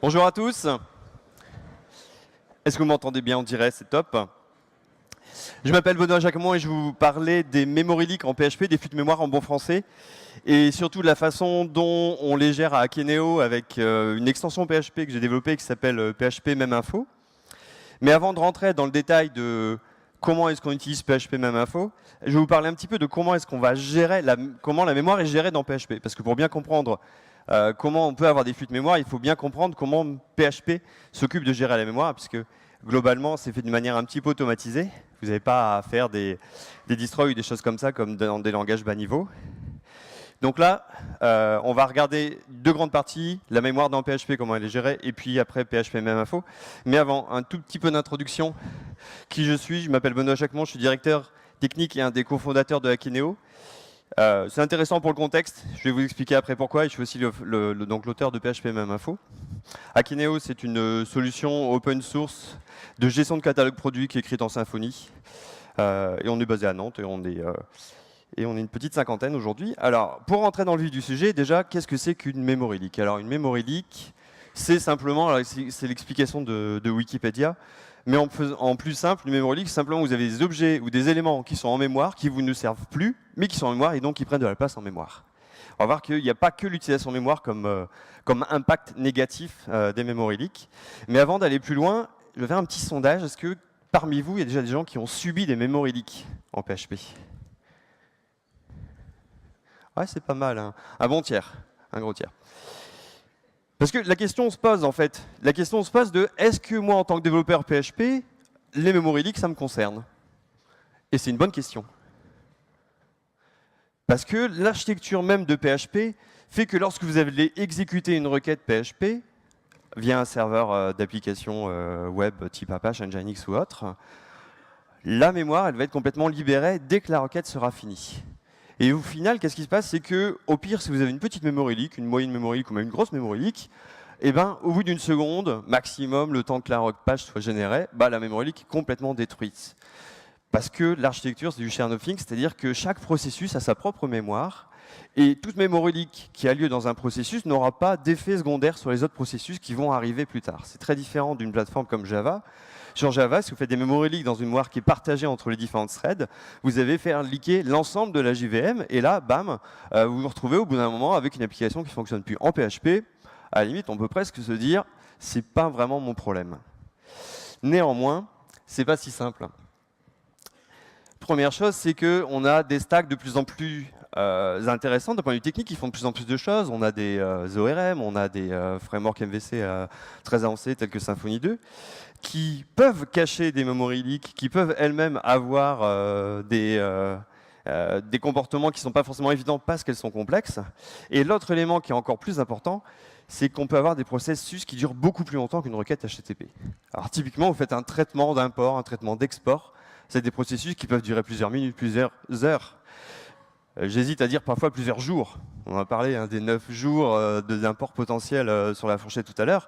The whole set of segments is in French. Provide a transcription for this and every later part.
Bonjour à tous. Est-ce que vous m'entendez bien? On dirait, c'est top. Je m'appelle Benoît Jacquemont et je vais vous parler des memory leaks en PHP, des flux de mémoire en bon français, et surtout de la façon dont on les gère à Akeneo avec une extension PHP que j'ai développée qui s'appelle PHP Même Info. Mais avant de rentrer dans le détail de comment est-ce qu'on utilise PHP Même Info, je vais vous parler un petit peu de comment est-ce qu'on va gérer, comment la mémoire est gérée dans PHP. Parce que pour bien comprendre comment on peut avoir des flux de mémoire, il faut bien comprendre comment PHP s'occupe de gérer la mémoire, puisque globalement, c'est fait d'une manière un petit peu automatisée. Vous n'avez pas à faire des destroys ou des choses comme ça, comme dans des langages bas niveau. Donc là, on va regarder deux grandes parties, la mémoire dans PHP, comment elle est gérée, et puis après PHP Même Info. Mais avant, un tout petit peu d'introduction. Qui je suis? Je m'appelle Benoît Jacquemont, je suis directeur technique et un des cofondateurs de Akeneo. C'est intéressant pour le contexte, je vais vous expliquer après pourquoi, et je suis aussi l'auteur de PHP Même Info. Akeneo, c'est une solution open source de gestion de catalogue produit qui est écrite en Symfony. Et on est basé à Nantes, et on est une petite cinquantaine aujourd'hui. Alors, pour rentrer dans le vif du sujet, déjà, qu'est-ce que c'est qu'une memory leak? Alors, une memory leak, c'est simplement, c'est l'explication de Wikipédia, mais en plus simple, une memory leak, simplement vous avez des objets ou des éléments qui sont en mémoire, qui vous ne servent plus, mais qui sont en mémoire et donc qui prennent de la place en mémoire. On va voir qu'il n'y a pas que l'utilisation mémoire comme impact négatif des memory leaks. Mais avant d'aller plus loin, je vais faire un petit sondage. Est-ce que parmi vous, il y a déjà des gens qui ont subi des memory leaks en PHP? Ouais, c'est pas mal, hein. Un bon tiers, un gros tiers. Parce que la question se pose en fait. La question se pose de est-ce que moi en tant que développeur PHP, les memory leaks ça me concerne? Et c'est une bonne question. Parce que l'architecture même de PHP fait que lorsque vous allez exécuter une requête PHP via un serveur d'application web type Apache, Nginx ou autre, la mémoire elle va être complètement libérée dès que la requête sera finie. Et au final, qu'est-ce qui se passe? C'est que, au pire, si vous avez une petite memory leak, une moyenne memory leak ou même une grosse memory leak, eh ben, au bout d'une seconde, maximum, le temps que la page soit générée, la memory leak est complètement détruite. Parce que l'architecture, c'est du share nothing, c'est-à-dire que chaque processus a sa propre mémoire, et toute memory leak qui a lieu dans un processus n'aura pas d'effet secondaire sur les autres processus qui vont arriver plus tard. C'est très différent d'une plateforme comme Java. Sur Java, si vous faites des memory leaks dans une mémoire qui est partagée entre les différentes threads, vous allez faire leaker l'ensemble de la JVM, et là, bam, vous vous retrouvez au bout d'un moment avec une application qui ne fonctionne plus. En PHP, à la limite, on peut presque se dire, c'est pas vraiment mon problème. Néanmoins, c'est pas si simple. Première chose, c'est qu'on a des stacks de plus en plus intéressants d'un point de vue technique, qui font de plus en plus de choses. On a des ORM, on a des frameworks MVC très avancés tels que Symfony 2, qui peuvent cacher des memory leaks, qui peuvent elles-mêmes avoir des comportements qui ne sont pas forcément évidents parce qu'elles sont complexes. Et l'autre élément qui est encore plus important, c'est qu'on peut avoir des processus qui durent beaucoup plus longtemps qu'une requête HTTP. Alors typiquement, vous faites un traitement d'import, un traitement d'export. C'est des processus qui peuvent durer plusieurs minutes, plusieurs heures. J'hésite à dire parfois plusieurs jours. On a parlé des 9 jours d'import potentiel sur la fourchette tout à l'heure.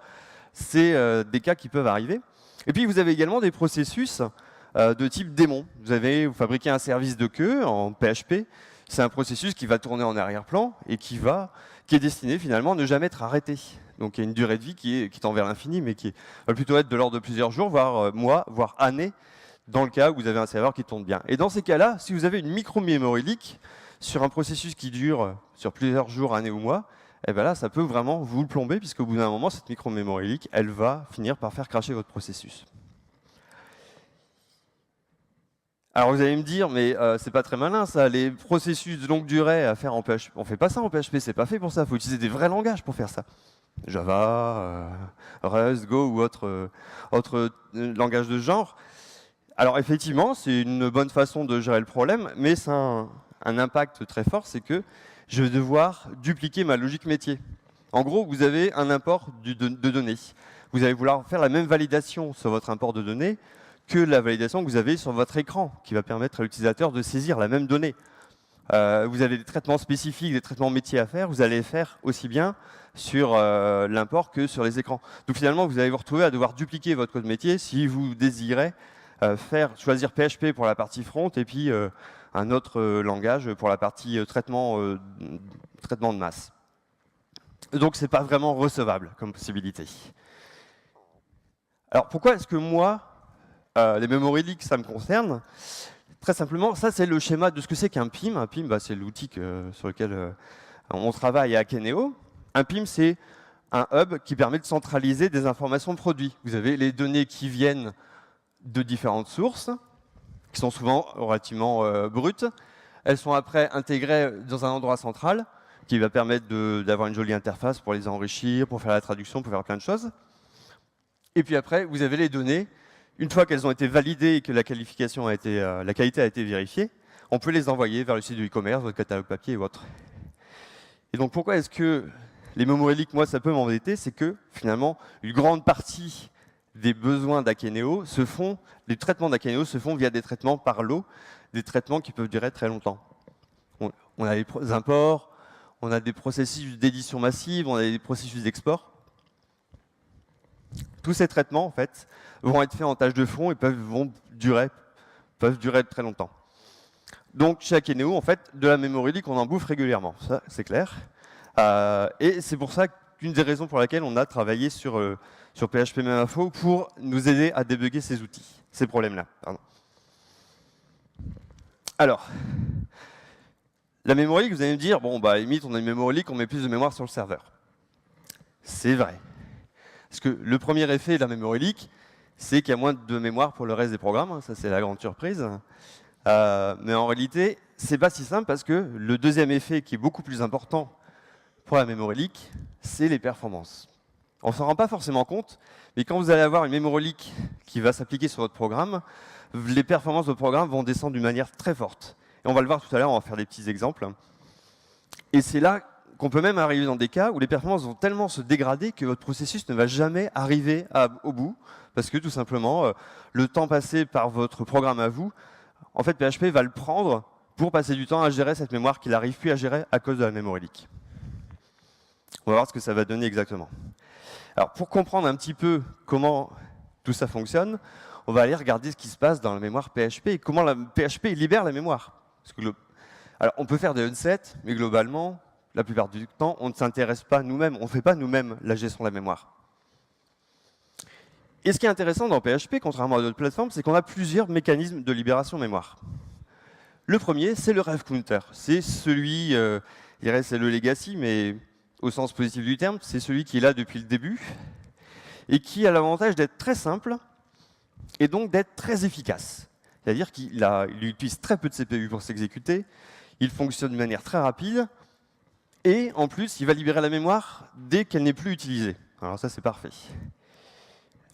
C'est des cas qui peuvent arriver. Et puis vous avez également des processus de type démon. Vous fabriquez un service de queue en PHP. C'est un processus qui va tourner en arrière-plan et qui est destiné finalement à ne jamais être arrêté. Donc il y a une durée de vie qui tend vers l'infini, mais qui va plutôt être de l'ordre de plusieurs jours, voire mois, voire années, dans le cas où vous avez un serveur qui tourne bien. Et dans ces cas-là, si vous avez une micro-memory leak sur un processus qui dure sur plusieurs jours, années ou mois, eh ben là, ça peut vraiment vous le plomber, puisqu'au bout d'un moment, cette micro-memory leak, elle va finir par faire cracher votre processus. Alors vous allez me dire, mais c'est pas très malin ça, les processus de longue durée à faire en PHP, on fait pas ça en PHP, c'est pas fait pour ça, il faut utiliser des vrais langages pour faire ça. Java, Rust, Go ou autre langage de ce genre. Alors effectivement, c'est une bonne façon de gérer le problème, mais ça a un impact très fort, c'est que je vais devoir dupliquer ma logique métier. En gros, vous avez un import de données. Vous allez vouloir faire la même validation sur votre import de données que la validation que vous avez sur votre écran, qui va permettre à l'utilisateur de saisir la même donnée. Vous avez des traitements spécifiques, des traitements métiers à faire, vous allez les faire aussi bien sur l'import que sur les écrans. Donc finalement, vous allez vous retrouver à devoir dupliquer votre code métier si vous désirez choisir PHP pour la partie front et puis un autre langage pour la partie traitement de masse. Donc c'est pas vraiment recevable comme possibilité. Alors pourquoi est-ce que moi, les memory leaks, ça me concerne? Très simplement, ça c'est le schéma de ce que c'est qu'un PIM. Un PIM, c'est l'outil sur lequel on travaille à Akeneo. Un PIM, c'est un hub qui permet de centraliser des informations produits. Vous avez les données qui viennent de différentes sources, qui sont souvent relativement brutes. Elles sont après intégrées dans un endroit central qui va permettre d'avoir une jolie interface pour les enrichir, pour faire la traduction, pour faire plein de choses. Et puis après, vous avez les données. Une fois qu'elles ont été validées et que la qualité a été vérifiée, on peut les envoyer vers le site du e-commerce, votre catalogue papier ou autre. Et donc pourquoi est-ce que les memory leaks, moi, ça peut m'embêter? C'est que finalement, une grande partie des besoins d'Akeneo les traitements d'Akeneo se font via des traitements par lot, des traitements qui peuvent durer très longtemps. On a des imports, on a des processus d'édition massive, on a des processus d'export. Tous ces traitements, en fait, vont être faits en tâche de fond et peuvent durer très longtemps. Donc, chez Akeneo, en fait, de la memory leak, on en bouffe régulièrement. Ça, c'est clair. Et c'est pour ça qu'une des raisons pour laquelle on a travaillé sur PHP Memeinfo pour nous aider à débugger ces outils, ces problèmes-là. Alors, la memory leak, vous allez me dire, bon, bah, limite, on a une memory leak, on met plus de mémoire sur le serveur. C'est vrai. Parce que le premier effet de la memory leak, c'est qu'il y a moins de mémoire pour le reste des programmes. Ça, c'est la grande surprise. Mais en réalité, c'est pas si simple parce que le deuxième effet, qui est beaucoup plus important pour la memory leak, c'est les performances. On ne s'en rend pas forcément compte, mais quand vous allez avoir une memory leak qui va s'appliquer sur votre programme, les performances de votre programme vont descendre d'une manière très forte. Et on va le voir tout à l'heure, on va faire des petits exemples. Et c'est là qu'on peut même arriver dans des cas où les performances vont tellement se dégrader que votre processus ne va jamais arriver au bout, parce que tout simplement, le temps passé par votre programme à vous, en fait, PHP va le prendre pour passer du temps à gérer cette mémoire qu'il n'arrive plus à gérer à cause de la memory leak. On va voir ce que ça va donner exactement. Alors, pour comprendre un petit peu comment tout ça fonctionne, on va aller regarder ce qui se passe dans la mémoire PHP et comment la PHP libère la mémoire. Parce que alors, on peut faire des unsets, mais globalement, la plupart du temps, on ne s'intéresse pas nous-mêmes, on ne fait pas nous-mêmes la gestion de la mémoire. Et ce qui est intéressant dans PHP, contrairement à d'autres plateformes, c'est qu'on a plusieurs mécanismes de libération mémoire. Le premier, c'est le ref counter. C'est celui, je dirais c'est le legacy, mais au sens positif du terme, c'est celui qui est là depuis le début et qui a l'avantage d'être très simple et donc d'être très efficace. C'est-à-dire qu'il utilise très peu de CPU pour s'exécuter, il fonctionne de manière très rapide, et en plus, il va libérer la mémoire dès qu'elle n'est plus utilisée. Alors ça, c'est parfait.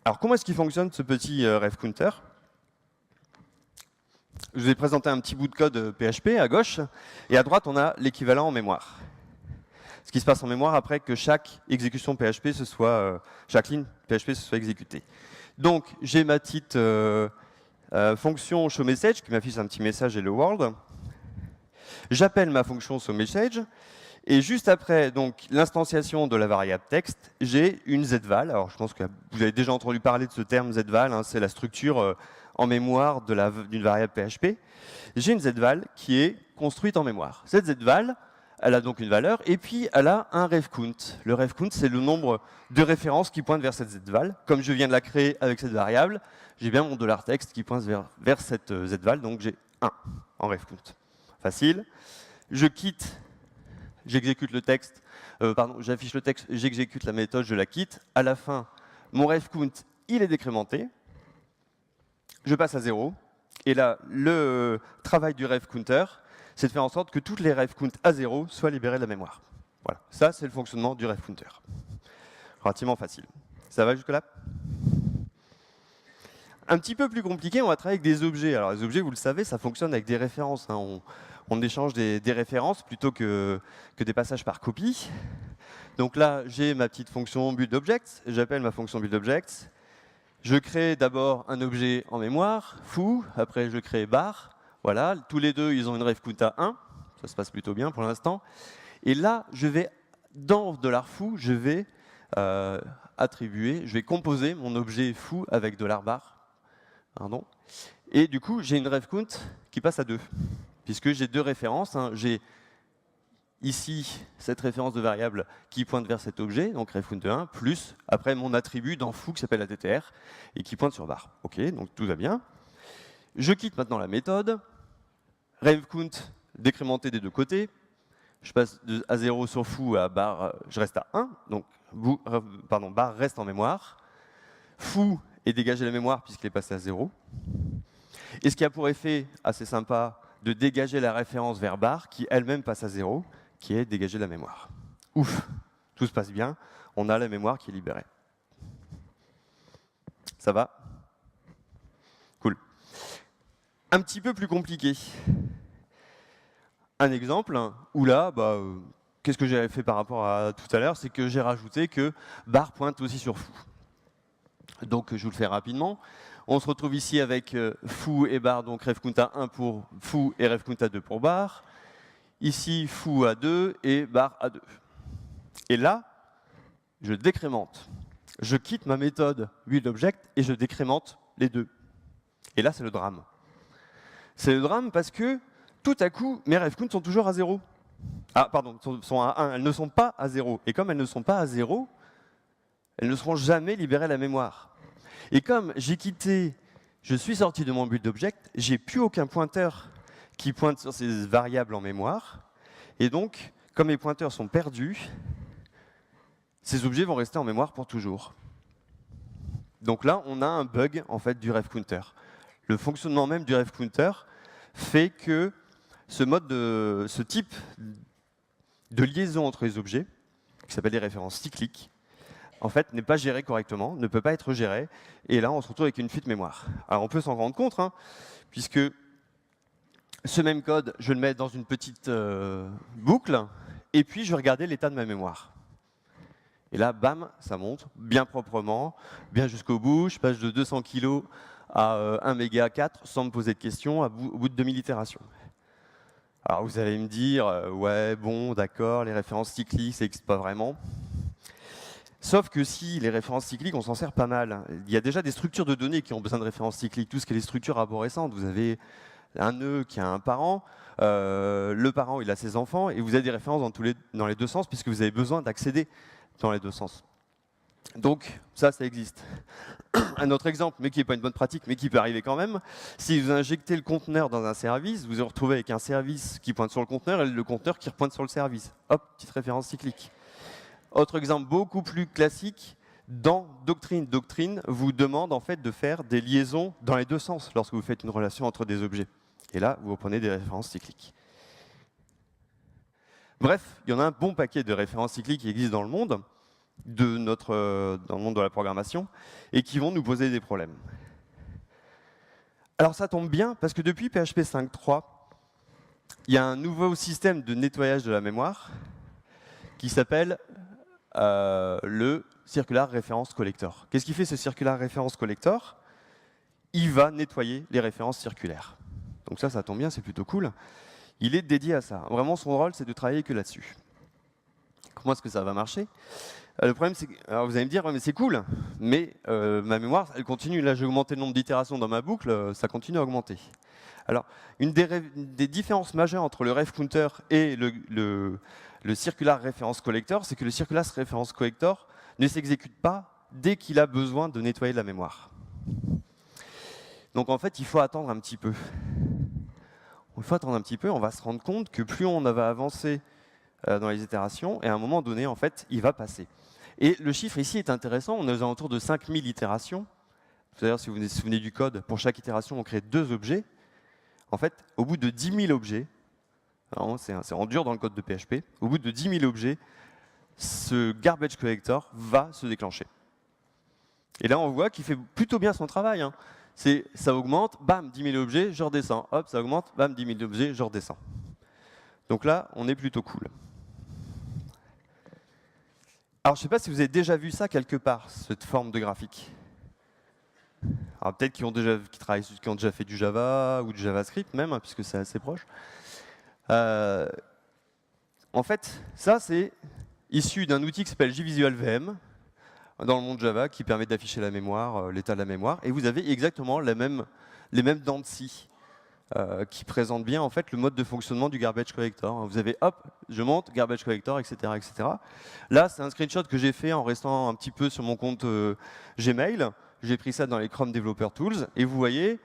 Alors comment est-ce qu'il fonctionne, ce petit ref counter? Je vous ai présenté un petit bout de code PHP à gauche, et à droite, on a l'équivalent en mémoire. Ce qui se passe en mémoire après que chaque exécution PHP chaque ligne PHP se soit exécutée. Donc, j'ai ma petite fonction showMessage qui m'affiche un petit message Hello World. J'appelle ma fonction showMessage. Et juste après l'instanciation de la variable texte, j'ai une zval. Alors je pense que vous avez déjà entendu parler de ce terme zval, hein, c'est la structure en mémoire d'une variable PHP. J'ai une zval qui est construite en mémoire. Cette zval, elle a donc une valeur, et puis elle a un refcount. Le refcount, c'est le nombre de références qui pointent vers cette zval. Comme je viens de la créer avec cette variable, j'ai bien mon $texte qui pointe vers cette zval, donc j'ai 1 en refcount. Facile. J'exécute le texte, j'affiche le texte, j'exécute la méthode, je la quitte. À la fin, mon refcount, il est décrémenté. Je passe à 0. Et là, le travail du refcounter, c'est de faire en sorte que toutes les refcounts à 0 soient libérées de la mémoire. Voilà, ça c'est le fonctionnement du refcounter. Relativement facile. Ça va jusque-là? Un petit peu plus compliqué, on va travailler avec des objets. Alors les objets, vous le savez, ça fonctionne avec des références, hein. On échange des références plutôt que des passages par copie. Donc là, j'ai ma petite fonction buildObjects, j'appelle ma fonction buildObjects. Je crée d'abord un objet en mémoire, foo, après je crée bar. Voilà, tous les deux, ils ont une refcount à 1. Ça se passe plutôt bien pour l'instant. Et là, dans $foo, je vais je vais composer mon objet foo avec $bar. Pardon. Et du coup, j'ai une refcount qui passe à 2. Puisque j'ai deux références, hein. J'ai ici cette référence de variable qui pointe vers cet objet, donc refcount1, plus après mon attribut dans foo qui s'appelle attr et qui pointe sur bar. OK, donc tout va bien. Je quitte maintenant la méthode. Refcount décrémenté des deux côtés. Je passe à 0 sur foo à bar, je reste à 1, donc bar reste en mémoire. Foo est dégagé la mémoire puisqu'il est passé à 0. Et ce qui a pour effet assez sympa de dégager la référence vers bar qui elle-même passe à 0, qui est dégager la mémoire. Ouf, tout se passe bien, on a la mémoire qui est libérée. Ça va? Cool. Un petit peu plus compliqué. Un exemple où là, qu'est-ce que j'avais fait par rapport à tout à l'heure, c'est que j'ai rajouté que bar pointe aussi sur foo. Donc je vous le fais rapidement. On se retrouve ici avec foo et bar, donc refcount à 1 pour foo et refcount à 2 pour bar. Ici, foo à 2 et bar à 2. Et là, je décrémente. Je quitte ma méthode buildObject et je décrémente les deux. Et là, c'est le drame. C'est le drame parce que tout à coup, mes refcounts sont toujours à 0. Ah, pardon, sont à 1. Elles ne sont pas à 0. Et comme elles ne sont pas à 0, elles ne seront jamais libérées à la mémoire. Et comme j'ai quitté, je suis sorti de mon buildObject, j'ai plus aucun pointeur qui pointe sur ces variables en mémoire. Et donc, comme mes pointeurs sont perdus, ces objets vont rester en mémoire pour toujours. Donc là, on a un bug en fait du refcounter. Le fonctionnement même du refcounter fait que ce type de liaison entre les objets, qui s'appelle des références cycliques, en fait, n'est pas géré correctement, ne peut pas être géré, et là, on se retrouve avec une fuite mémoire. Alors, on peut s'en rendre compte, puisque ce même code, je le mets dans une petite boucle, et puis je vais regarder l'état de ma mémoire. Et là, bam, ça monte, bien proprement, bien jusqu'au bout, je passe de 200 kg à 1 méga 4 sans me poser de questions au bout de 2000 itérations. Alors vous allez me dire, ouais, bon, d'accord, les références cycliques, ça n'existe pas vraiment. Sauf que si les références cycliques, on s'en sert pas mal. Il y a déjà des structures de données qui ont besoin de références cycliques, tout ce qui est les structures arborescentes. Vous avez un nœud qui a un parent, le parent il a ses enfants, et vous avez des références dans les deux sens, puisque vous avez besoin d'accéder dans les deux sens. Donc ça existe. Un autre exemple, mais qui n'est pas une bonne pratique, mais qui peut arriver quand même, si vous injectez le conteneur dans un service, vous vous retrouvez avec un service qui pointe sur le conteneur et le conteneur qui repointe sur le service. Hop, petite référence cyclique. Autre exemple beaucoup plus classique, dans Doctrine. Doctrine vous demande en fait de faire des liaisons dans les deux sens lorsque vous faites une relation entre des objets. Et là, vous reprenez des références cycliques. Bref, il y en a un bon paquet de références cycliques qui existent dans le monde, dans le monde de la programmation, et qui vont nous poser des problèmes. Alors ça tombe bien, parce que depuis PHP 5.3, il y a un nouveau système de nettoyage de la mémoire qui s'appelle le Circular Reference Collector. Qu'est-ce qu'il fait ce Circular Reference Collector? Il va nettoyer les références circulaires. Donc ça tombe bien, c'est plutôt cool. Il est dédié à ça. Vraiment, son rôle, c'est de travailler que là-dessus. Comment est-ce que ça va marcher? Le problème, c'est que alors vous allez me dire, ouais, mais c'est cool, mais ma mémoire, elle continue. Là, j'ai augmenté le nombre d'itérations dans ma boucle, ça continue à augmenter. Alors, une des différences majeures entre le ref counter et le Circular Reference Collector, c'est que le Circular Reference Collector ne s'exécute pas dès qu'il a besoin de nettoyer la mémoire. Donc en fait, il faut attendre un petit peu. Il faut attendre un petit peu, on va se rendre compte que plus on va avancer dans les itérations, et à un moment donné, en fait, il va passer. Et le chiffre ici est intéressant, on est aux alentours de 5000 itérations. C'est-à-dire, si vous vous souvenez du code, pour chaque itération, on crée 2 objets. En fait, au bout de 10 000 objets, c'est en dur dans le code de PHP, au bout de 10 000 objets, ce garbage collector va se déclencher. Et là, on voit qu'il fait plutôt bien son travail. Ça augmente, bam, 10 000 objets, je redescends. Hop, ça augmente, bam, 10 000 objets, je redescends. Donc là, on est plutôt cool. Alors, je ne sais pas si vous avez déjà vu ça quelque part, cette forme de graphique. Alors, peut-être qui ont déjà fait du Java ou du JavaScript même, puisque c'est assez proche. En fait, ça, c'est issu d'un outil qui s'appelle JVisualVM, dans le monde Java, qui permet d'afficher la mémoire, l'état de la mémoire, et vous avez exactement les mêmes dents de scie qui présente bien en fait le mode de fonctionnement du garbage collector. Vous avez hop, je monte, garbage collector, etc. etc. Là, c'est un screenshot que j'ai fait en restant un petit peu sur mon compte Gmail. J'ai pris ça dans les Chrome Developer Tools, et vous voyez,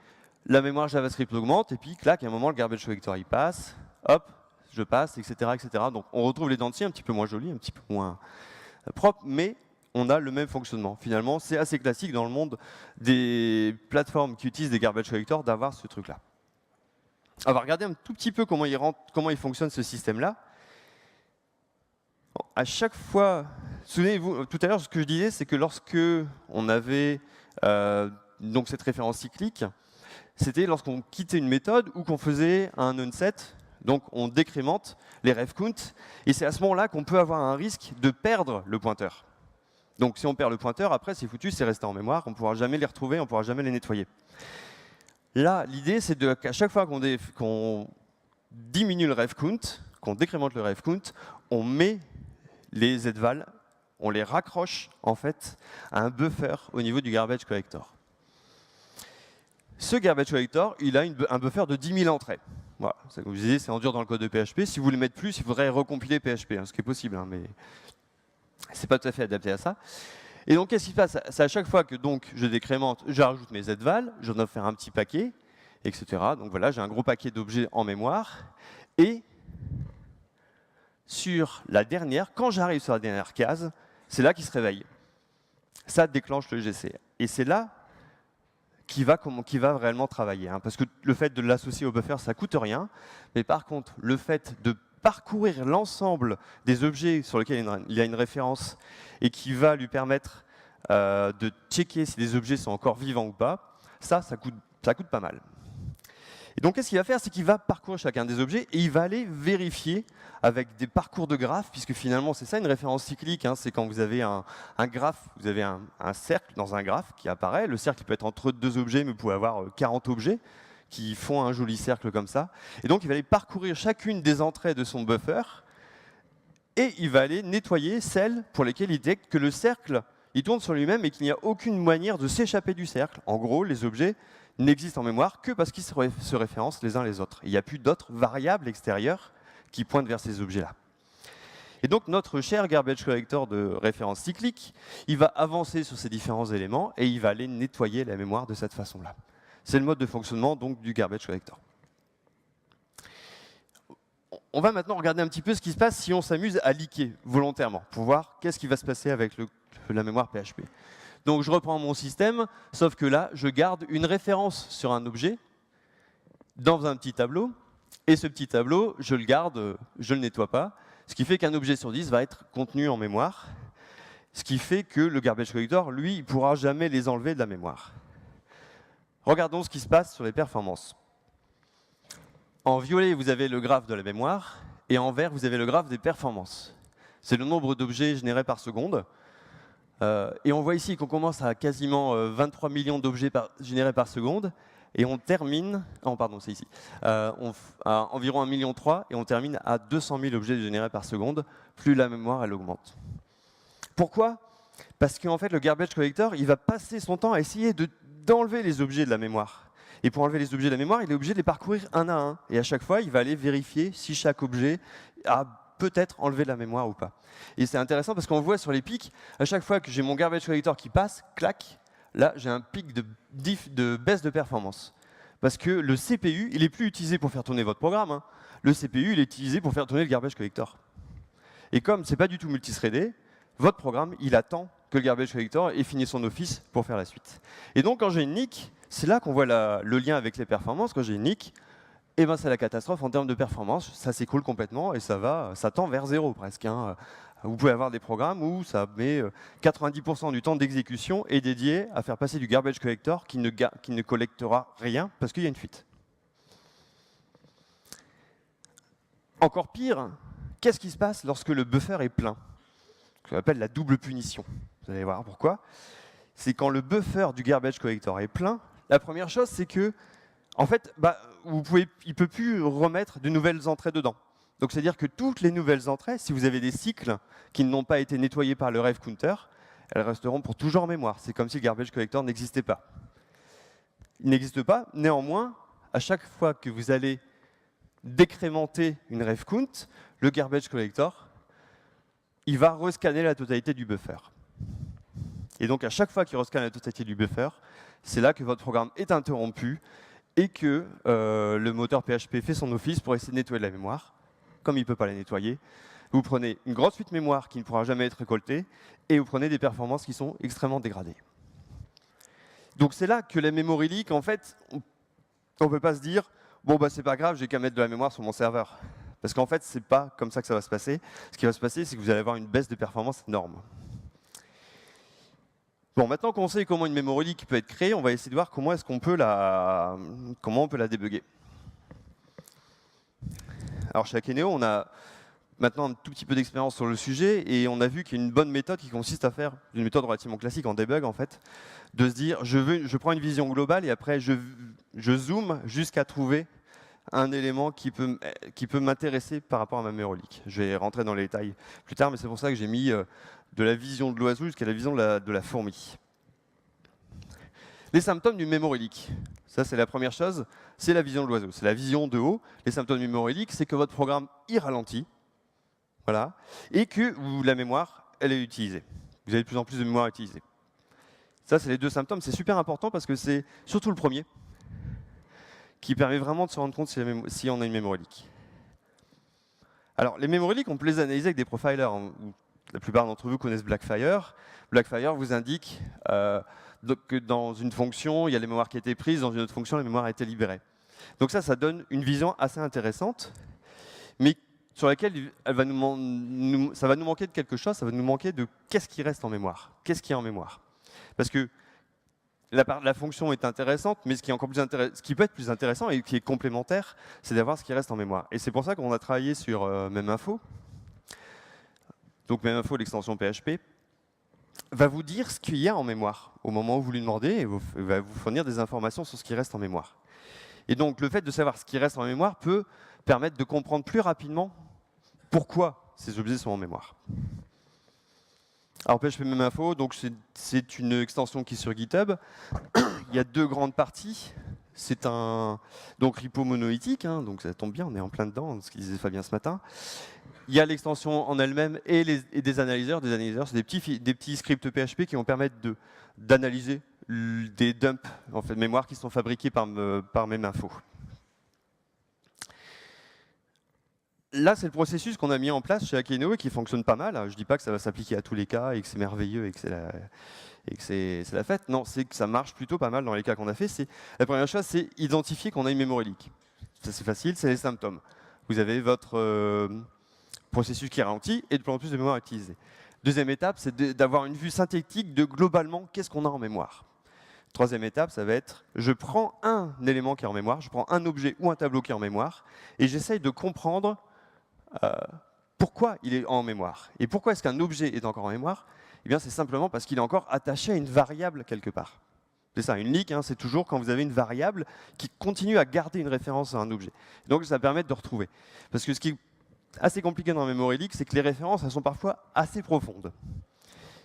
la mémoire JavaScript augmente, et puis clac, à un moment, le garbage collector il passe, hop, je passe, etc. etc. Donc on retrouve les dents de scie un petit peu moins jolies, un petit peu moins propres, mais on a le même fonctionnement. Finalement, c'est assez classique dans le monde des plateformes qui utilisent des garbage collectors d'avoir ce truc-là. On va regarder un tout petit peu comment il fonctionne ce système-là. À chaque fois, souvenez-vous, tout à l'heure, ce que je disais, c'est que lorsque on avait donc cette référence cyclique, c'était lorsqu'on quittait une méthode ou qu'on faisait un unset, donc on décrémente les ref count, et c'est à ce moment-là qu'on peut avoir un risque de perdre le pointeur. Donc si on perd le pointeur, après c'est foutu, c'est resté en mémoire, on ne pourra jamais les retrouver, on ne pourra jamais les nettoyer. Là, l'idée, c'est qu'à chaque fois qu'on diminue le ref count, qu'on décrémente le ref count, on met les zval, on les raccroche en fait à un buffer au niveau du garbage collector. Ce garbage collector, il a un buffer de 10 000 entrées. Voilà, comme je vous disais, c'est en dur dans le code de PHP. Si vous voulez mettre plus, il faudrait recompiler PHP, ce qui est possible, mais c'est pas tout à fait adapté à ça. Et donc, qu'est-ce qui se passe? C'est à chaque fois que donc, je décrémente, je rajoute mes zval, j'en dois faire un petit paquet, etc. Donc voilà, j'ai un gros paquet d'objets en mémoire. Et sur la dernière, quand j'arrive sur la dernière case, c'est là qu'il se réveille. Ça déclenche le GC. Et c'est là qui va réellement travailler. Parce que le fait de l'associer au buffer, ça ne coûte rien. Mais par contre, le fait de parcourir l'ensemble des objets sur lesquels il y a une référence et qui va lui permettre de checker si les objets sont encore vivants ou pas, ça coûte pas mal. Et donc, qu'est-ce qu'il va faire? C'est qu'il va parcourir chacun des objets et il va aller vérifier avec des parcours de graphes, puisque finalement, c'est ça une référence cyclique. C'est quand vous avez un graphe, vous avez un cercle dans un graphe qui apparaît. Le cercle peut être entre deux objets, mais vous pouvez avoir 40 objets qui font un joli cercle comme ça. Et donc, il va aller parcourir chacune des entrées de son buffer et il va aller nettoyer celles pour lesquelles il détecte que le cercle il tourne sur lui-même et qu'il n'y a aucune manière de s'échapper du cercle. En gros, les objets n'existent en mémoire que parce qu'ils se référencent les uns les autres. Il n'y a plus d'autres variables extérieures qui pointent vers ces objets-là. Et donc notre cher garbage collector de référence cyclique, il va avancer sur ces différents éléments et il va aller nettoyer la mémoire de cette façon-là. C'est le mode de fonctionnement donc du garbage collector. On va maintenant regarder un petit peu ce qui se passe si on s'amuse à leaker volontairement, pour voir qu'est-ce qui va se passer avec la mémoire PHP. Donc je reprends mon système, sauf que là, je garde une référence sur un objet dans un petit tableau, et ce petit tableau, je le garde, je ne le nettoie pas, ce qui fait qu'un objet sur 10 va être contenu en mémoire, ce qui fait que le garbage collector, lui, il ne pourra jamais les enlever de la mémoire. Regardons ce qui se passe sur les performances. En violet, vous avez le graphe de la mémoire, et en vert, vous avez le graphe des performances. C'est le nombre d'objets générés par seconde. Et on voit ici qu'on commence à quasiment 23 millions d'objets générés par seconde, et on termine, pardon, c'est ici, à environ 1,3 million, et on termine à 200 000 objets générés par seconde, plus la mémoire, elle augmente. Pourquoi? Parce qu'en fait, le garbage collector, il va passer son temps à essayer d'enlever les objets de la mémoire. Et pour enlever les objets de la mémoire, il est obligé de les parcourir un à un. Et à chaque fois, il va aller vérifier si chaque objet a peut-être enlevé de la mémoire ou pas. Et c'est intéressant parce qu'on voit sur les pics, à chaque fois que j'ai mon garbage collector qui passe, clac, là j'ai un pic de baisse de performance. Parce que le CPU, il n'est plus utilisé pour faire tourner votre programme. Le CPU, il est utilisé pour faire tourner le garbage collector. Et comme ce n'est pas du tout multithreadé, votre programme, il attend que le garbage collector ait fini son office pour faire la suite. Et donc quand j'ai une nick, c'est là qu'on voit le lien avec les performances. Quand j'ai une nick, eh ben, c'est la catastrophe en termes de performance. Ça s'écroule complètement et ça tend vers zéro presque. Vous pouvez avoir des programmes où ça met 90% du temps d'exécution est dédié à faire passer du garbage collector qui ne collectera rien parce qu'il y a une fuite. Encore pire, qu'est-ce qui se passe lorsque le buffer est plein? Ce qu'on appelle la double punition. Vous allez voir pourquoi. C'est quand le buffer du garbage collector est plein, la première chose, c'est que, en fait, il ne peut plus remettre de nouvelles entrées dedans. Donc, c'est-à-dire que toutes les nouvelles entrées, si vous avez des cycles qui n'ont pas été nettoyés par le ref counter, elles resteront pour toujours en mémoire. C'est comme si le garbage collector n'existait pas. Il n'existe pas, néanmoins, à chaque fois que vous allez décrémenter une ref count, le garbage collector, il va rescanner la totalité du buffer. Et donc à chaque fois qu'il rescanne la totalité du buffer, c'est là que votre programme est interrompu et que le moteur PHP fait son office pour essayer de nettoyer de la mémoire. Comme il ne peut pas la nettoyer, vous prenez une grosse suite mémoire qui ne pourra jamais être récoltée et vous prenez des performances qui sont extrêmement dégradées. Donc c'est là que la memory leak, en fait, on ne peut pas se dire « bon, bah, c'est pas grave, j'ai qu'à mettre de la mémoire sur mon serveur ». Parce qu'en fait, ce n'est pas comme ça que ça va se passer. Ce qui va se passer, c'est que vous allez avoir une baisse de performance énorme. Bon, maintenant qu'on sait comment une memory leak peut être créée, on va essayer de voir comment est-ce qu'on peut on peut la débugger. Alors chez Akeneo, on a maintenant un tout petit peu d'expérience sur le sujet et on a vu qu'il y a une bonne méthode qui consiste à faire une méthode relativement classique en debug en fait, de se dire je prends une vision globale et après je zoome jusqu'à trouver un élément qui peut m'intéresser par rapport à ma memory leak. Je vais rentrer dans les détails plus tard, mais c'est pour ça que j'ai mis de la vision de l'oiseau jusqu'à la vision de la fourmi. Les symptômes d'une memory leak. Ça, c'est la première chose, c'est la vision de l'oiseau. C'est la vision de haut. Les symptômes d'une memory leak, c'est que votre programme y ralentit, voilà, et que la mémoire, elle est utilisée. Vous avez de plus en plus de mémoire utilisée. Ça, c'est les deux symptômes. C'est super important parce que c'est surtout le premier qui permet vraiment de se rendre compte si on a une memory leak. Alors, les memory leaks, on peut les analyser avec des profilers. La plupart d'entre vous connaissent Blackfire. Blackfire vous indique que dans une fonction, il y a les mémoires qui étaient prises, dans une autre fonction, les mémoires a été libérées. Donc ça donne une vision assez intéressante, mais sur laquelle ça va nous manquer de quelque chose, ça va nous manquer de qu'est-ce qui reste en mémoire, qu'est-ce qui est en mémoire. Parce que la fonction est intéressante, mais ce qui peut être plus intéressant et qui est complémentaire, c'est d'avoir ce qui reste en mémoire. Et c'est pour ça qu'on a travaillé sur MemInfo. Donc MemInfo, l'extension PHP, va vous dire ce qu'il y a en mémoire au moment où vous lui demandez et va vous fournir des informations sur ce qui reste en mémoire. Et donc le fait de savoir ce qui reste en mémoire peut permettre de comprendre plus rapidement pourquoi ces objets sont en mémoire. Alors PHP MemInfo, c'est une extension qui est sur GitHub. Il y a deux grandes parties. C'est un repo monolithique, hein, donc ça tombe bien, on est en plein dedans, ce qu'il disait Fabien ce matin. Il y a l'extension en elle-même et des analyseurs. Des analyseurs, c'est des petits scripts PHP qui vont permettre d'analyser des dumps en fait, de mémoire qui sont fabriqués par MemInfo. Là, c'est le processus qu'on a mis en place chez Akeneo et qui fonctionne pas mal. Je ne dis pas que ça va s'appliquer à tous les cas et que c'est merveilleux et que c'est la fête. Non, c'est que ça marche plutôt pas mal dans les cas qu'on a fait. La première chose, c'est identifier qu'on a une memory leak. Ça, c'est facile, c'est les symptômes. Vous avez votre processus qui ralentit et de plus en plus de mémoire utilisée. Deuxième étape, c'est d'avoir une vue synthétique de globalement qu'est-ce qu'on a en mémoire. Troisième étape, ça va être, je prends un élément qui est en mémoire, je prends un objet ou un tableau qui est en mémoire et j'essaye de comprendre pourquoi il est en mémoire. Et pourquoi est-ce qu'un objet est encore en mémoire? Eh bien, c'est simplement parce qu'il est encore attaché à une variable quelque part. C'est ça, une leak, hein, c'est toujours quand vous avez une variable qui continue à garder une référence à un objet. Donc, ça permet de retrouver. Parce que ce qui est assez compliqué dans la memory leak, c'est que les références, elles sont parfois assez profondes,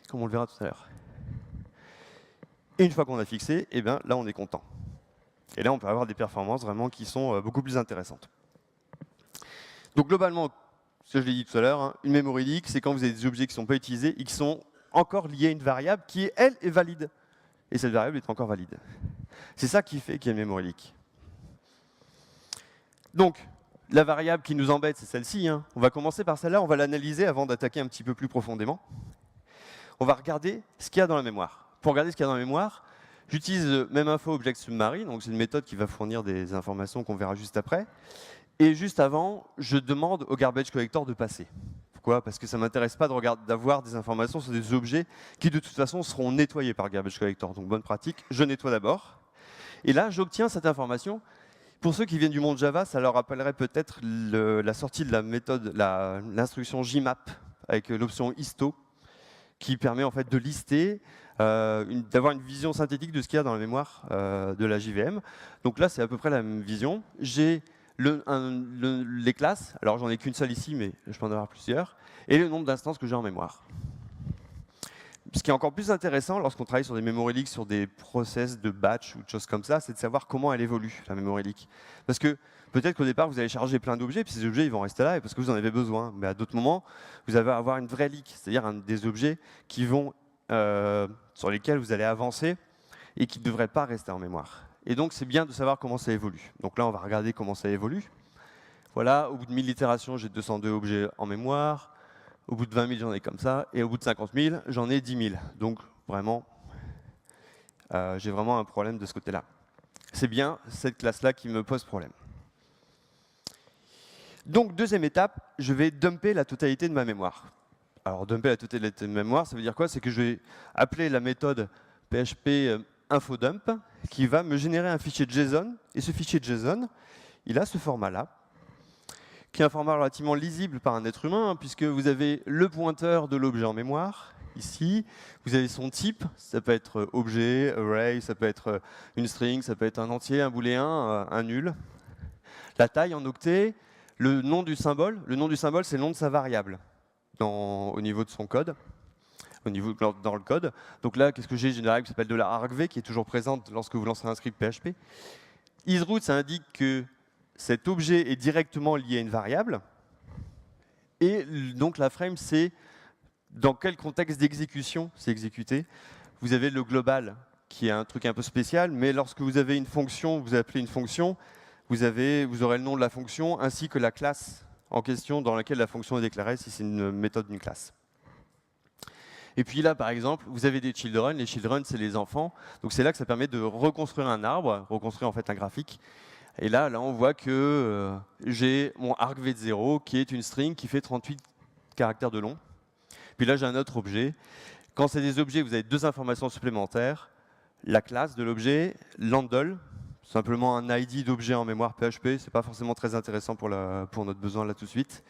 comme on le verra tout à l'heure. Et une fois qu'on a fixé, eh bien, là, on est content. Et là, on peut avoir des performances vraiment qui sont beaucoup plus intéressantes. Donc, globalement, ce que je l'ai dit tout à l'heure, hein, une memory leak, c'est quand vous avez des objets qui ne sont pas utilisés et qui sont encore liés à une variable qui, elle, est valide. Et cette variable est encore valide. C'est ça qui fait qu'il y a une memory leak. Donc, la variable qui nous embête, c'est celle-ci. Hein. On va commencer par celle-là, on va l'analyser avant d'attaquer un petit peu plus profondément. On va regarder ce qu'il y a dans la mémoire. Pour regarder ce qu'il y a dans la mémoire, j'utilise MemInfo Object Summary, donc c'est une méthode qui va fournir des informations qu'on verra juste après. Et juste avant, je demande au garbage collector de passer. Pourquoi? Parce que ça ne m'intéresse pas d'avoir des informations sur des objets qui de toute façon seront nettoyés par le garbage collector. Donc bonne pratique, je nettoie d'abord. Et là, j'obtiens cette information. Pour ceux qui viennent du monde Java, ça leur rappellerait peut-être la sortie de la méthode, l'instruction JMap avec l'option histo, qui permet en fait de lister, d'avoir une vision synthétique de ce qu'il y a dans la mémoire de la JVM. Donc là, c'est à peu près la même vision. J'ai les classes, alors j'en ai qu'une seule ici, mais je peux en avoir plusieurs, et le nombre d'instances que j'ai en mémoire. ce qui est encore plus intéressant lorsqu'on travaille sur des memory leaks, sur des process de batch ou de choses comme ça, c'est de savoir comment elle évolue, la memory leak. Parce que peut-être qu'au départ, vous allez charger plein d'objets, puis ces objets ils vont rester là parce que vous en avez besoin. Mais à d'autres moments, vous allez avoir une vraie leak, c'est-à-dire des objets qui vont, sur lesquels vous allez avancer et qui ne devraient pas rester en mémoire. Et donc, c'est bien de savoir comment ça évolue. Donc là, on va regarder comment ça évolue. Voilà, au bout de 1000 itérations, j'ai 202 objets en mémoire. Au bout de 20 000, j'en ai comme ça. Et au bout de 50 000, j'en ai 10 000. Donc, vraiment, j'ai vraiment un problème de ce côté-là. C'est bien cette classe-là qui me pose problème. Donc, deuxième étape, je vais dumper la totalité de ma mémoire. Alors, dumper la totalité de ma mémoire, ça veut dire quoi? C'est que je vais appeler la méthode PHP infodump qui va me générer un fichier JSON. Et ce fichier JSON, il a ce format-là, qui est un format relativement lisible par un être humain, hein, puisque vous avez le pointeur de l'objet en mémoire, ici, vous avez son type, ça peut être objet, array, ça peut être une string, ça peut être un entier, un booléen, un nul. La taille en octets, le nom du symbole c'est le nom de sa variable au niveau de son code. Dans le code. Donc là, qu'est-ce que j'ai une variable qui s'appelle $argv qui est toujours présente lorsque vous lancez un script PHP. Isroot, ça indique que cet objet est directement lié à une variable. Et donc la frame, c'est dans quel contexte d'exécution c'est exécuté. Vous avez le global, qui est un truc un peu spécial, mais lorsque vous avez une fonction, vous appelez une fonction, vous aurez le nom de la fonction ainsi que la classe en question dans laquelle la fonction est déclarée, si c'est une méthode d'une classe. Et puis là, par exemple, vous avez des children. Les children, c'est les enfants. Donc c'est là que ça permet de reconstruire un arbre, reconstruire en fait un graphique. Et là, on voit que j'ai mon argv de 0, qui est une string qui fait 38 caractères de long. Puis là, j'ai un autre objet. Quand c'est des objets, vous avez deux informations supplémentaires. La classe de l'objet, l'handle, simplement un ID d'objet en mémoire PHP, c'est pas forcément très intéressant pour notre besoin là tout de suite.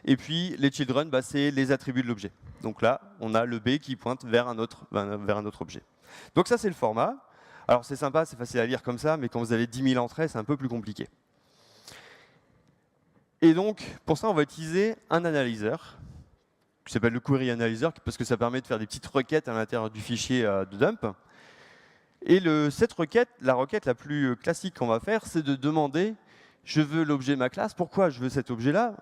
Et puis les children, c'est les attributs de l'objet. Donc là, on a le B qui pointe vers un autre objet. Donc ça, c'est le format. Alors c'est sympa, c'est facile à lire comme ça, mais quand vous avez 10 000 entrées, c'est un peu plus compliqué. Et donc, pour ça, on va utiliser un analyseur, qui s'appelle le query analyzer, parce que ça permet de faire des petites requêtes à l'intérieur du fichier de dump. Et cette requête, la requête la plus classique qu'on va faire, c'est de demander, je veux l'objet de ma classe, pourquoi je veux cet objet-là?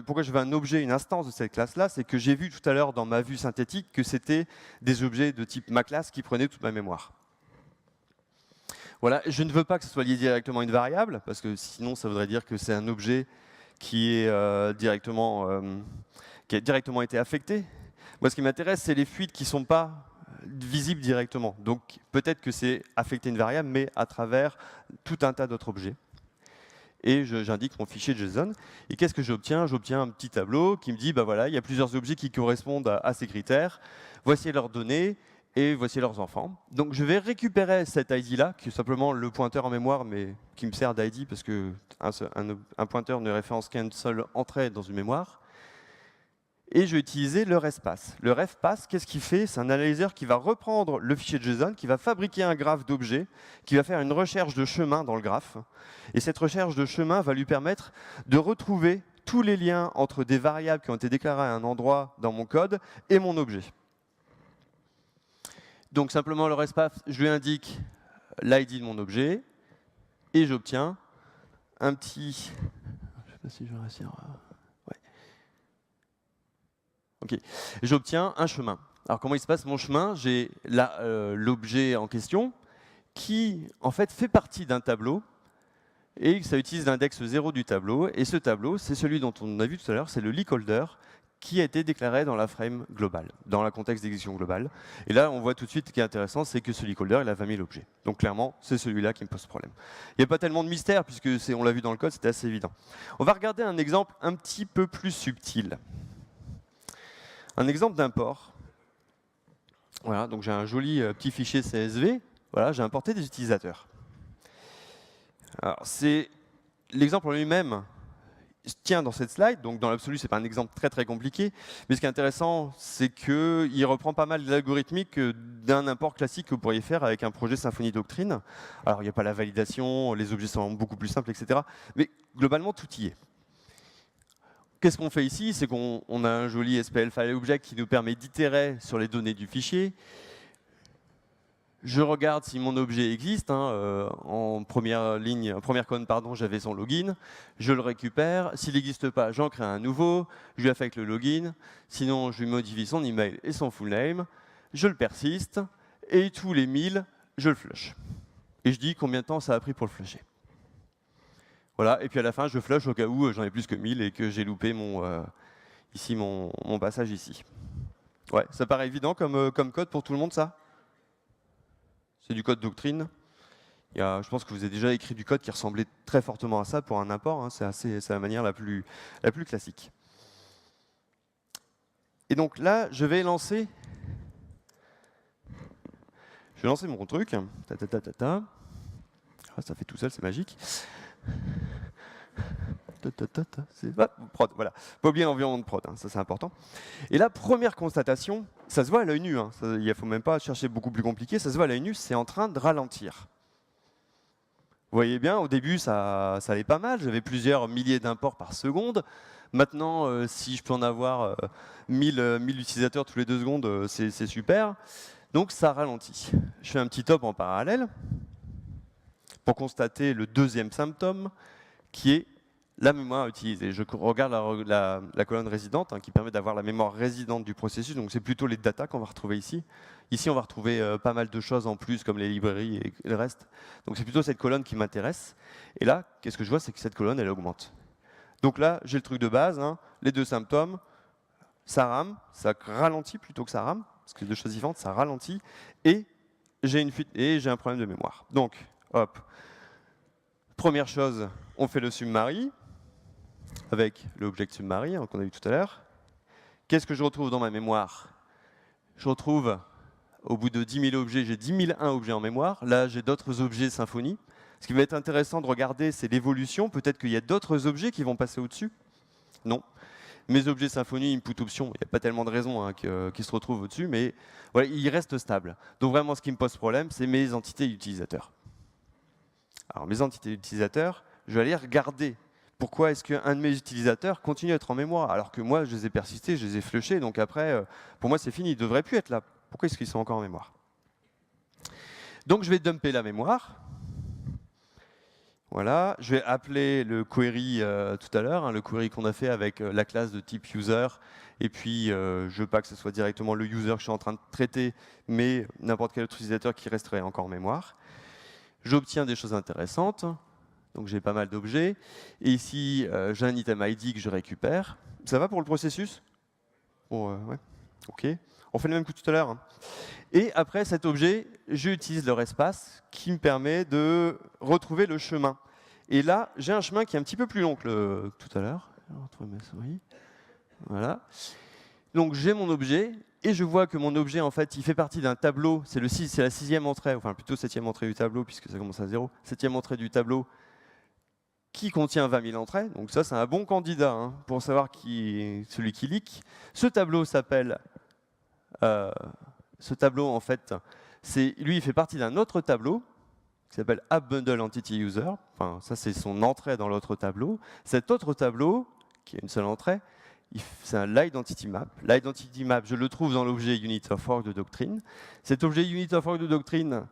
Pourquoi je veux un objet, une instance de cette classe-là? C'est que j'ai vu tout à l'heure dans ma vue synthétique que c'était des objets de type ma classe qui prenaient toute ma mémoire. Voilà, je ne veux pas que ce soit lié directement à une variable, parce que sinon ça voudrait dire que c'est un objet qui a directement été affecté. Moi, ce qui m'intéresse, c'est les fuites qui ne sont pas visibles directement. Donc peut-être que c'est affecté une variable, mais à travers tout un tas d'autres objets. Et j'indique mon fichier JSON. Et qu'est-ce que j'obtiens? J'obtiens un petit tableau qui me dit, voilà, il y a plusieurs objets qui correspondent à ces critères. Voici leurs données et voici leurs enfants. Donc je vais récupérer cet ID-là, qui est simplement le pointeur en mémoire, mais qui me sert d'ID parce qu'un pointeur ne référence qu'une seule entrée dans une mémoire. Et je vais utiliser le refpass. Le refpass, qu'est-ce qu'il fait? C'est un analyseur qui va reprendre le fichier JSON, qui va fabriquer un graphe d'objets, qui va faire une recherche de chemin dans le graphe. Et cette recherche de chemin va lui permettre de retrouver tous les liens entre des variables qui ont été déclarées à un endroit dans mon code et mon objet. Donc simplement le refpass, je lui indique l'ID de mon objet et j'obtiens un petit... Je ne sais pas si je vais réussir à... Okay. J'obtiens un chemin. Alors comment il se passe mon chemin? J'ai l'objet en question qui en fait partie d'un tableau et ça utilise l'index 0 du tableau. Et ce tableau, c'est celui dont on a vu tout à l'heure, c'est le leakholder qui a été déclaré dans la frame globale, dans le contexte d'exécution globale. Et là, on voit tout de suite ce qui est intéressant, c'est que ce leakholder, il a 20 000 objets. Donc clairement, c'est celui-là qui me pose problème. Il n'y a pas tellement de mystère puisque on l'a vu dans le code, c'était assez évident. On va regarder un exemple un petit peu plus subtil. Un exemple d'import. Voilà, donc j'ai un joli petit fichier CSV. Voilà, j'ai importé des utilisateurs. Alors, l'exemple en lui-même tient dans cette slide, donc dans l'absolu, ce n'est pas un exemple très très compliqué, mais ce qui est intéressant, c'est qu'il reprend pas mal d'algorithmiques d'un import classique que vous pourriez faire avec un projet Symfony Doctrine. Alors, il n'y a pas la validation, les objets sont beaucoup plus simples, etc. Mais globalement, tout y est. qu'est-ce qu'on fait ici? C'est qu'on a un joli SPL file object qui nous permet d'itérer sur les données du fichier. Je regarde si mon objet existe. En première ligne, en première colonne, pardon, j'avais son login. Je le récupère. S'il n'existe pas, j'en crée un nouveau. Je lui affecte le login. Sinon, je lui modifie son email et son full name. Je le persiste. Et tous les 1000, je le flush. Et je dis combien de temps ça a pris pour le flusher. Voilà. Et puis à la fin, je flush au cas où j'en ai plus que 1000 et que j'ai loupé ici mon passage ici. Ouais, ça paraît évident comme code pour tout le monde, ça? C'est du code doctrine. Je pense que vous avez déjà écrit du code qui ressemblait très fortement à ça pour un import. C'est la manière la plus classique. Et donc là, je vais lancer mon truc. Ah, ça fait tout seul, c'est magique. Prod, voilà. Pas oublier l'environnement de prod, ça c'est important. Et la première constatation, ça se voit à l'œil nu, il ne faut même pas chercher beaucoup plus compliqué, ça se voit à l'œil nu, c'est en train de ralentir. Vous voyez bien, au début ça allait pas mal, j'avais plusieurs milliers d'imports par seconde. Maintenant, si je peux en avoir 1000 utilisateurs tous les 2 secondes, c'est super. Donc ça ralentit. Je fais un petit top en parallèle pour constater le deuxième symptôme, qui est la mémoire utilisée. Je regarde la colonne résidente qui permet d'avoir la mémoire résidente du processus. Donc c'est plutôt les datas qu'on va retrouver ici. Ici, on va retrouver pas mal de choses en plus, comme les librairies et le reste. Donc c'est plutôt cette colonne qui m'intéresse. Et là, qu'est-ce que je vois? C'est que cette colonne, elle augmente. Donc là, j'ai le truc de base, les 2 symptômes. Ça rame, ça ralentit plutôt que ça rame, parce que les 2 choses différentes, ça ralentit. Et j'ai une fuite et j'ai un problème de mémoire. Donc, hop. Première chose, on fait le summary avec l'object summary qu'on a vu tout à l'heure. Qu'est-ce que je retrouve dans ma mémoire? Je retrouve, au bout de 10 000 objets, j'ai 10 001 objets en mémoire. Là, j'ai d'autres objets Symfony. Ce qui va être intéressant de regarder, c'est l'évolution. Peut-être qu'il y a d'autres objets qui vont passer au-dessus. Non. Mes objets Symfony, input option, il n'y a pas tellement de raisons qu'ils se retrouvent au-dessus, mais voilà, ils restent stables. Donc vraiment, ce qui me pose problème, c'est mes entités utilisateurs. Alors mes entités utilisateurs, je vais aller regarder pourquoi est-ce qu'un de mes utilisateurs continue à être en mémoire, alors que moi, je les ai persistés, je les ai flushés, donc après, pour moi, c'est fini, ils ne devraient plus être là. Pourquoi est-ce qu'ils sont encore en mémoire? Donc je vais dumper la mémoire. Voilà, je vais appeler le query tout à l'heure, le query qu'on a fait avec la classe de type user, et puis je veux pas que ce soit directement le user que je suis en train de traiter, mais n'importe quel autre utilisateur qui resterait encore en mémoire. J'obtiens des choses intéressantes, donc j'ai pas mal d'objets, et ici j'ai un item ID que je récupère. Ça va pour le processus? Ouais, ok. On fait le même coup tout à l'heure. Et après cet objet, j'utilise leur espace qui me permet de retrouver le chemin. Et là, j'ai un chemin qui est un petit peu plus long que tout à l'heure. Retrouver ma souris. Voilà. Donc j'ai mon objet et je vois que mon objet, en fait, il fait partie d'un tableau. C'est la 6e entrée, enfin plutôt 7e entrée du tableau puisque ça commence à 0. 7e entrée du tableau qui contient 20 000 entrées. Donc ça, c'est un bon candidat pour savoir qui est celui qui leak. Ce tableau s'appelle... ce tableau, en fait, lui, il fait partie d'un autre tableau qui s'appelle App Bundle Entity User. Enfin, ça, c'est son entrée dans l'autre tableau. Cet autre tableau, qui est une seule entrée, c'est un l'identity map. L'identity map, je le trouve dans l'objet unit of org de doctrine. Cet objet unit of org de doctrine,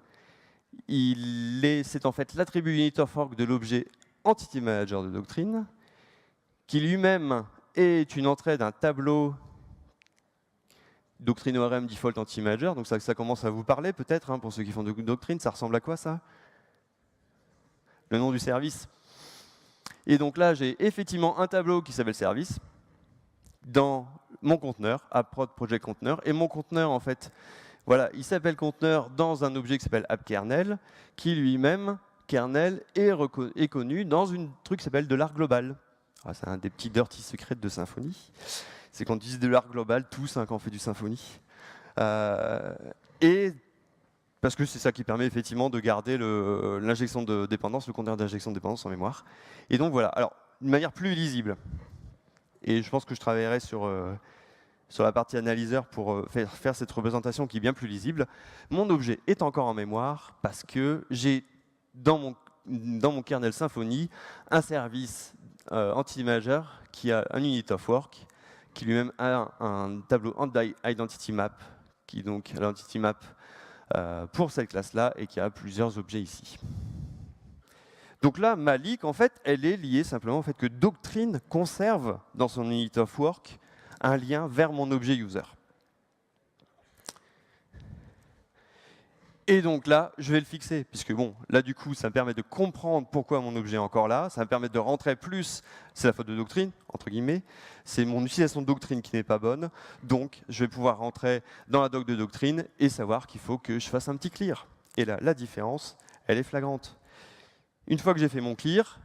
c'est en fait l'attribut unit of org de l'objet entity manager de doctrine, qui lui-même est une entrée d'un tableau Doctrine ORM Default Anti-Manager, donc ça commence à vous parler peut-être, pour ceux qui font de doctrine, ça ressemble à quoi ça? Le nom du service. Et donc là, j'ai effectivement un tableau qui s'appelle service dans mon conteneur, AppProd Project Container, et mon conteneur, en fait, voilà, il s'appelle conteneur dans un objet qui s'appelle AppKernel, qui lui-même, kernel, est connu dans un truc qui s'appelle de l'art global. Ah, c'est un des petits dirty secrets de Symfony. C'est qu'on utilise de l'art global tous quand on fait du Symfony. Et parce que c'est ça qui permet effectivement de garder l'injection de dépendance, le conteneur d'injection de dépendance en mémoire. Et donc voilà, alors d'une manière plus lisible. Et je pense que je travaillerai sur la partie analyseur pour faire cette représentation qui est bien plus lisible. Mon objet est encore en mémoire parce que j'ai dans mon kernel Symfony un service Entity Manager qui a un unit of work, qui lui-même a un tableau Identity Map, qui est donc l'Entity Map pour cette classe-là et qui a plusieurs objets ici. Donc là, ma leak, en fait, elle est liée simplement au fait que Doctrine conserve dans son unit of work un lien vers mon objet user. Et donc là, je vais le fixer, puisque bon, là du coup, ça me permet de comprendre pourquoi mon objet est encore là, ça me permet de rentrer plus, c'est la faute de Doctrine, entre guillemets, c'est mon utilisation de Doctrine qui n'est pas bonne, donc je vais pouvoir rentrer dans la doc de Doctrine et savoir qu'il faut que je fasse un petit clear. Et là, la différence, elle est flagrante. Une fois que j'ai fait mon clear,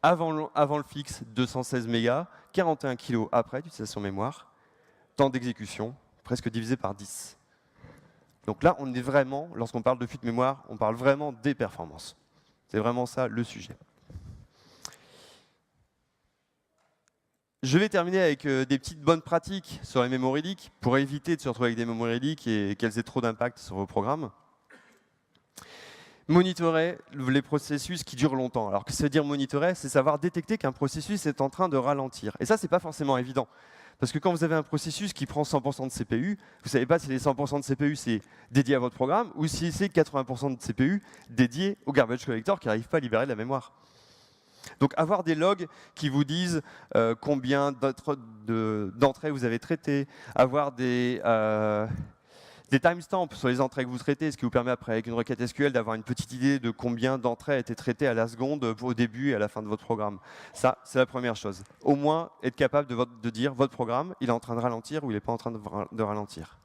avant le fixe, 216 mégas, 41 kg après d'utilisation mémoire, temps d'exécution, presque divisé par 10. Donc là, on est vraiment, lorsqu'on parle de fuite mémoire, on parle vraiment des performances. C'est vraiment ça le sujet. Je vais terminer avec des petites bonnes pratiques sur les memory leaks pour éviter de se retrouver avec des memory leaks et qu'elles aient trop d'impact sur vos programmes. Monitorer les processus qui durent longtemps. Alors, que ça veut dire monitorer? C'est savoir détecter qu'un processus est en train de ralentir. Et ça, c'est pas forcément évident. Parce que quand vous avez un processus qui prend 100% de CPU, vous ne savez pas si les 100% de CPU c'est dédié à votre programme ou si c'est 80% de CPU dédié au garbage collector qui n'arrive pas à libérer de la mémoire. Donc avoir des logs qui vous disent combien d'entrées vous avez traitées, avoir des timestamps sur les entrées que vous traitez, ce qui vous permet après avec une requête SQL d'avoir une petite idée de combien d'entrées a été traitées à la seconde au début et à la fin de votre programme. Ça, c'est la première chose. Au moins être capable de dire votre programme, il est en train de ralentir ou il n'est pas en train de ralentir.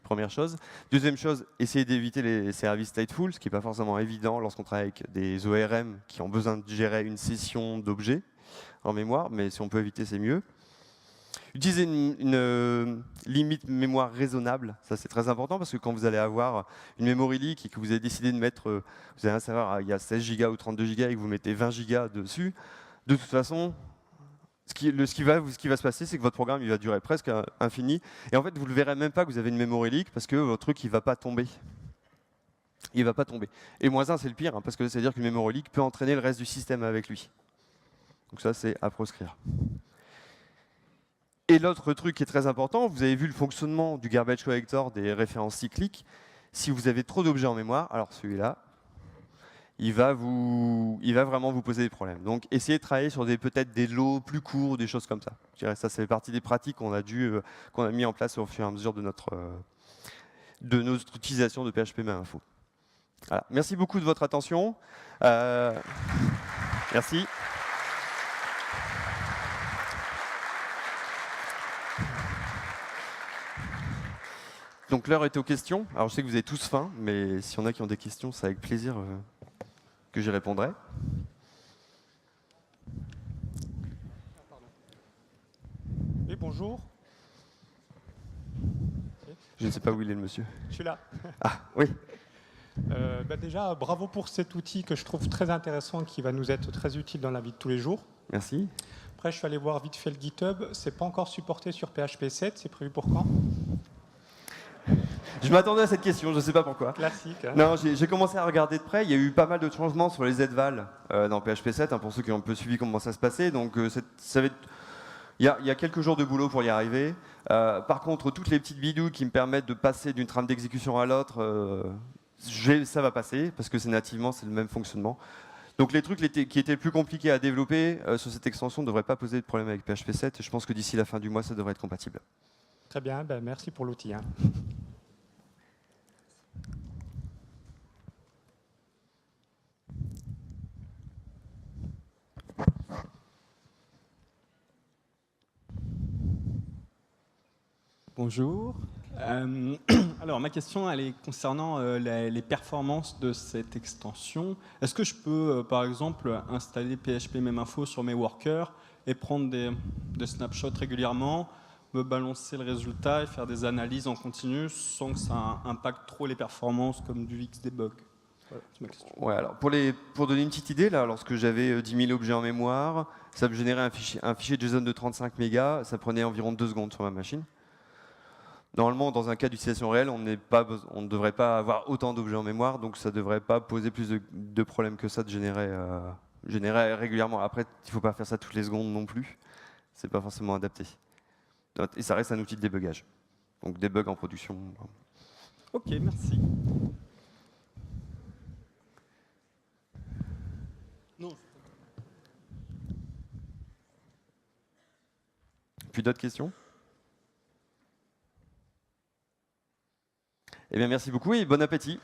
Première chose. Deuxième chose, essayer d'éviter les services stateful, ce qui n'est pas forcément évident lorsqu'on travaille avec des ORM qui ont besoin de gérer une session d'objets en mémoire, mais si on peut éviter, c'est mieux. Utiliser une limite mémoire raisonnable, ça c'est très important parce que quand vous allez avoir une memory leak et que vous avez décidé de mettre, vous avez un serveur, il y a 16 Go ou 32 Go et que vous mettez 20 Go dessus, de toute façon, ce qui va se passer, c'est que votre programme il va durer presque infini et en fait vous ne le verrez même pas que vous avez une memory leak parce que votre truc il ne va pas tomber. Il ne va pas tomber. Et -1 c'est le pire, hein, parce que c'est-à-dire qu'une memory leak peut entraîner le reste du système avec lui. Donc ça c'est à proscrire. Et l'autre truc qui est très important, vous avez vu le fonctionnement du garbage collector des références cycliques. Si vous avez trop d'objets en mémoire, alors celui-là, il va vraiment vous poser des problèmes. Donc essayez de travailler sur peut-être des lots plus courts, des choses comme ça. Je dirais ça, ça fait partie des pratiques qu'on a mis en place au fur et à mesure de notre utilisation de PHP main info. Voilà. Merci beaucoup de votre attention. Merci. Donc l'heure est aux questions. Alors je sais que vous avez tous faim, mais s'il y en a qui ont des questions, c'est avec plaisir que j'y répondrai. Oui, bonjour. Je ne sais pas où il est le monsieur. Je suis là. Ah, oui. Déjà, bravo pour cet outil que je trouve très intéressant, qui va nous être très utile dans la vie de tous les jours. Merci. Après, je suis allé voir vite fait le GitHub. C'est pas encore supporté sur PHP 7. C'est prévu pour quand? Je m'attendais à cette question, je ne sais pas pourquoi. Classique. Hein. Non, j'ai commencé à regarder de près. Il y a eu pas mal de changements sur les ZVal dans PHP 7, hein, pour ceux qui ont un peu suivi comment ça se passait. Donc, il y a quelques jours de boulot pour y arriver. Par contre, toutes les petites bidouilles qui me permettent de passer d'une trame d'exécution à l'autre, ça va passer, parce que c'est nativement, c'est le même fonctionnement. Donc les trucs qui étaient plus compliqués à développer sur cette extension ne devraient pas poser de problème avec PHP 7. Et je pense que d'ici la fin du mois, ça devrait être compatible. Très bien, merci pour l'outil. Hein. Bonjour. Alors, ma question, elle est concernant les performances de cette extension. Est-ce que je peux, par exemple, installer PHP MemInfo sur mes workers et prendre des snapshots régulièrement, me balancer le résultat et faire des analyses en continu sans que ça impacte trop les performances comme du Xdebug? Voilà, c'est ma question. Ouais, alors pour donner une petite idée, là, lorsque j'avais 10 000 objets en mémoire, ça me générait un fichier JSON de 35 mégas, ça prenait environ 2 secondes sur ma machine. Normalement, dans un cas d'utilisation réelle, on ne devrait pas avoir autant d'objets en mémoire, donc ça ne devrait pas poser plus de problèmes que ça de générer générer régulièrement. Après, il ne faut pas faire ça toutes les secondes non plus. C'est pas forcément adapté. Et ça reste un outil de débugage. Donc debug en production. Ok, merci. Puis d'autres questions? Eh bien, merci beaucoup et bon appétit.